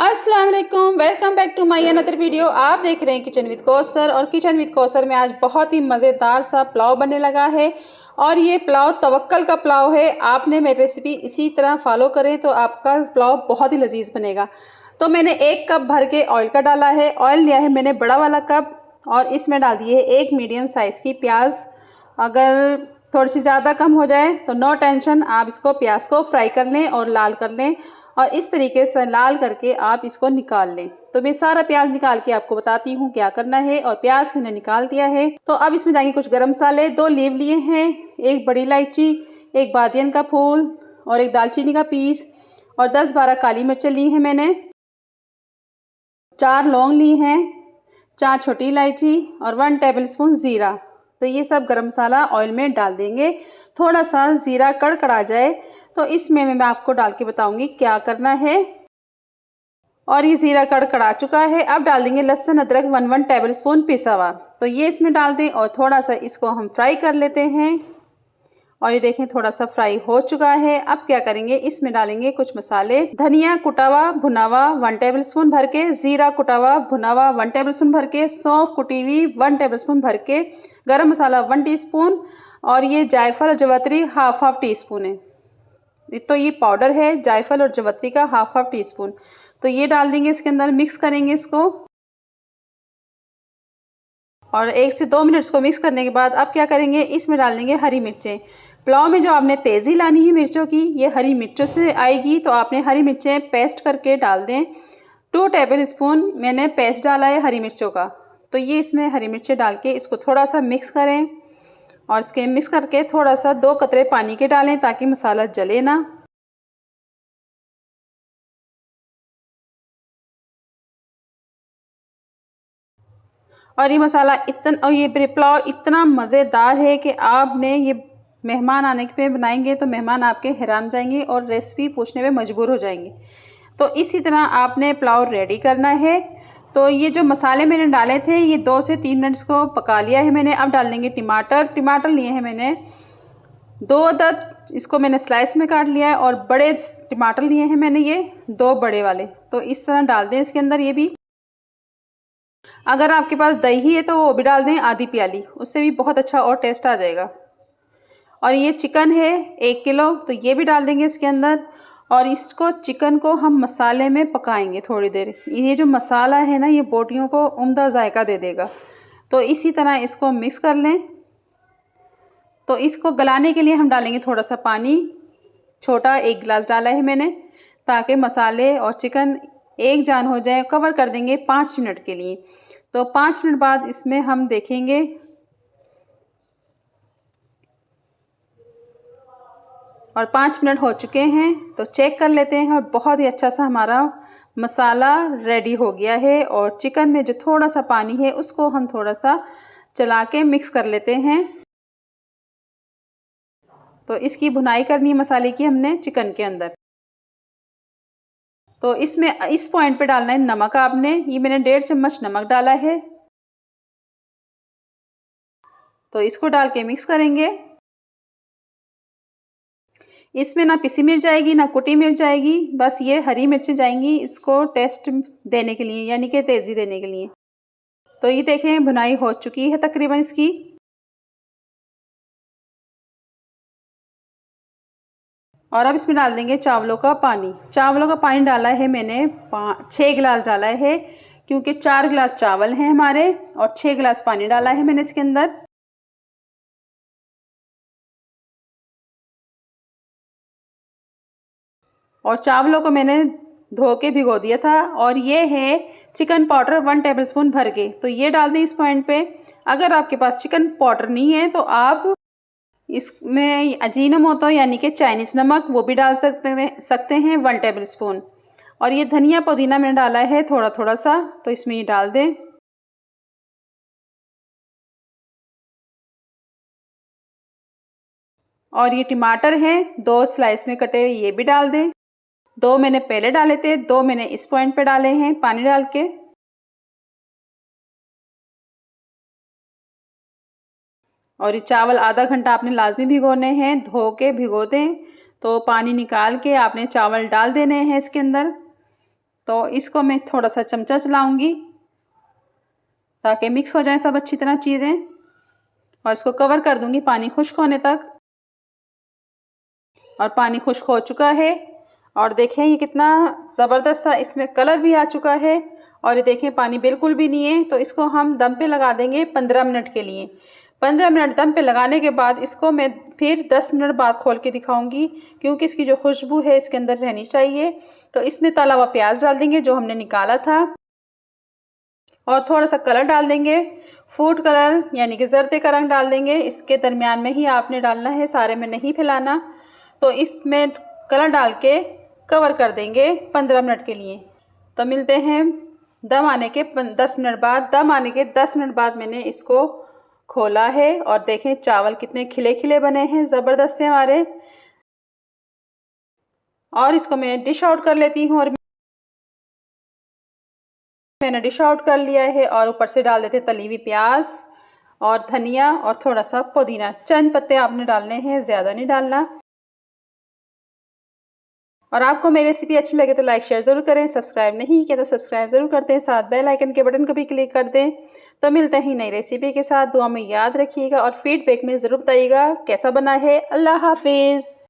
अस्सलाम वालेकुम, welcome back to my another video. आप देख रहे हैं किचन विद कौसर। और किचन विद कौसर में आज बहुत ही मज़ेदार सा पुलाव बनने लगा है। और ये पुलाव तवक्कल का पुलाव है। आपने मेरी रेसिपी इसी तरह फॉलो करें तो आपका पुलाव बहुत ही लजीज बनेगा। तो मैंने 1 कप भर के ऑयल का डाला है। ऑयल लिया है मैंने बड़ा वाला कप, और इसमें डाल दिए है 1 मीडियम साइज़ की प्याज। अगर थोड़ी सी ज़्यादा कम हो जाए तो नो टेंशन, आप इसको प्याज को फ्राई कर लें और लाल कर लें। और इस तरीके से लाल करके आप इसको निकाल लें। तो मैं सारा प्याज निकाल के आपको बताती हूँ क्या करना है। और प्याज मैंने निकाल दिया है। तो अब इसमें जाएंगे कुछ गरम मसाले। 2 लीव लिए हैं, 1 बड़ी इलायची, 1 बादियन का फूल और 1 दालचीनी का पीस, और 10-12 काली मिर्चें ली हैं मैंने, 4 लौंग ली हैं, 4 छोटी इलायची और 1 टेबलस्पून ज़ीरा। तो ये सब गरम मसाला ऑयल में डाल देंगे। थोड़ा सा ज़ीरा कड़कड़ा जाए तो इसमें मैं आपको डाल के बताऊंगी क्या करना है। और ये ज़ीरा कड़कड़ा चुका है। अब डाल देंगे लहसुन अदरक 1 टेबलस्पून पिसा हुआ। तो ये इसमें डाल दें और थोड़ा सा इसको हम फ्राई कर लेते हैं। और ये देखें थोड़ा सा फ्राई हो चुका है। अब क्या करेंगे, इसमें डालेंगे कुछ मसाले। धनिया कुटावा भुनावा 1 टेबलस्पून भर के, जीरा कुटावा भुनावा 1 टेबलस्पून भर के, सौंफ कुटी हुई 1 टेबलस्पून भर के, गरम मसाला 1 टीस्पून, और ये जायफल और जवत्री हाफ टी स्पून है। तो ये पाउडर है जायफल और जवत्री का हाफ टी स्पून। तो ये डाल देंगे इसके अंदर, मिक्स करेंगे इसको। और 1 से 2 मिनट्स को मिक्स करने के बाद अब क्या करेंगे, इसमें डाल देंगे हरी मिर्चें। पुलाव में जो आपने तेज़ी लानी है मिर्चों की, ये हरी मिर्चों से आएगी। तो आपने हरी मिर्चें पेस्ट करके डाल दें। 2 टेबलस्पून मैंने पेस्ट डाला है हरी मिर्चों का। तो ये इसमें हरी मिर्चें डाल के इसको थोड़ा सा मिक्स करें। और इसके मिक्स करके थोड़ा सा 2 कतरे पानी के डालें ताकि मसाला जले ना। और ये मसाला इतना, और ये पुलाव इतना मज़ेदार है कि आपने ये मेहमान आने पे बनाएंगे तो मेहमान आपके हैरान जाएंगे और रेसिपी पूछने पे मजबूर हो जाएंगे। तो इसी तरह आपने पुलाव रेडी करना है। तो ये जो मसाले मैंने डाले थे ये 2 से 3 मिनट्स को पका लिया है मैंने। अब डाल देंगे टमाटर लिए हैं मैंने 2 अदद, इसको मैंने स्लाइस में काट लिया है। और बड़े टमाटर लिए हैं मैंने, ये 2 बड़े वाले। तो इस तरह डाल दें इसके अंदर। ये भी अगर आपके पास दही है तो वो भी डाल दें आधी प्याली, उससे भी बहुत अच्छा और टेस्ट आ जाएगा। और ये चिकन है 1 किलो, तो ये भी डाल देंगे इसके अंदर। और इसको चिकन को हम मसाले में पकाएंगे थोड़ी देर। ये जो मसाला है ना, ये बोटियों को उम्दा जायका दे देगा। तो इसी तरह इसको मिक्स कर लें। तो इसको गलाने के लिए हम डालेंगे थोड़ा सा पानी। छोटा 1 गिलास डाला है मैंने, ताकि मसाले और चिकन एक जान हो जाए। कवर कर देंगे 5 मिनट के लिए। तो 5 मिनट बाद इसमें हम देखेंगे। और 5 मिनट हो चुके हैं तो चेक कर लेते हैं। और बहुत ही अच्छा सा हमारा मसाला रेडी हो गया है। और चिकन में जो थोड़ा सा पानी है उसको हम थोड़ा सा चला के मिक्स कर लेते हैं। तो इसकी भुनाई करनी है मसाले की हमने चिकन के अंदर। तो इसमें इस पॉइंट पे डालना है नमक आपने। ये मैंने 1.5 चम्मच नमक डाला है। तो इसको डाल के मिक्स करेंगे। इसमें ना पिसी मिर्च जाएगी ना कुटी मिर्च जाएगी, बस ये हरी मिर्चें जाएंगी इसको टेस्ट देने के लिए, यानी कि तेज़ी देने के लिए। तो ये देखें भुनाई हो चुकी है तकरीबन इसकी। और अब इसमें डाल देंगे चावलों का पानी। चावलों का पानी डाला है मैंने 6 गिलास डाला है, क्योंकि 4 गिलास चावल हैं हमारे। और 6 गिलास पानी डाला है मैंने इसके अंदर। और चावलों को मैंने धो के भिगो दिया था। और ये है चिकन पाउडर 1 टेबलस्पून भर के, तो ये डाल दें इस पॉइंट पे। अगर आपके पास चिकन पाउडर नहीं है तो आप इसमें अजीनोमोटो यानी कि चाइनीज़ नमक वो भी डाल सकते हैं 1 टेबलस्पून। और ये धनिया पुदीना मैंने डाला है थोड़ा थोड़ा सा, तो इसमें ये डाल दें। और ये टमाटर हैं 2 स्लाइस में कटे हुए, ये भी डाल दें। 2 मैंने पहले डाले थे, 2 मैंने इस पॉइंट पे डाले हैं पानी डाल के। और ये चावल आधा घंटा आपने लाजमी भिगोने हैं, धो के भिगो दें। तो पानी निकाल के आपने चावल डाल देने हैं इसके अंदर। तो इसको मैं थोड़ा सा चमचा चलाऊंगी ताकि मिक्स हो जाए सब अच्छी तरह चीज़ें, और इसको कवर कर दूंगी पानी खुश्क होने तक। और पानी खुश्क हो चुका है और देखें ये कितना ज़बरदस्त सा इसमें कलर भी आ चुका है। और ये देखें पानी बिल्कुल भी नहीं है। तो इसको हम दम पे लगा देंगे 15 मिनट के लिए। 15 मिनट दम पे लगाने के बाद इसको मैं फिर 10 मिनट बाद खोल के दिखाऊंगी, क्योंकि इसकी जो खुशबू है इसके अंदर रहनी चाहिए। तो इसमें तला हुआ प्याज डाल देंगे जो हमने निकाला था, और थोड़ा सा कलर डाल देंगे, फूड कलर यानी कि जर्दे का रंग डाल देंगे। इसके दरमियान में ही आपने डालना है, सारे में नहीं फैलाना। तो इसमें कलर डाल के कवर कर देंगे 15 मिनट के लिए। तो मिलते हैं दम आने के 10 मिनट बाद। दम आने के 10 मिनट बाद मैंने इसको खोला है और देखें चावल कितने खिले खिले बने हैं, ज़बरदस्त से हमारे। और इसको मैं डिश आउट कर लेती हूँ। और मैंने डिश आउट कर लिया है और ऊपर से डाल देते तली हुई प्याज और धनिया और थोड़ा सा पुदीना। चंद पत्ते आपने डालने हैं, ज़्यादा नहीं डालना। और आपको मेरी रेसिपी अच्छी लगे तो लाइक शेयर ज़रूर करें, सब्सक्राइब नहीं किया तो सब्सक्राइब ज़रूर कर दें, साथ बेल आइकन के बटन को भी क्लिक कर दें। तो मिलते हैं नई रेसिपी के साथ। दुआ में याद रखिएगा और फीडबैक में ज़रूर बताइएगा कैसा बना है। अल्लाह हाफिज़।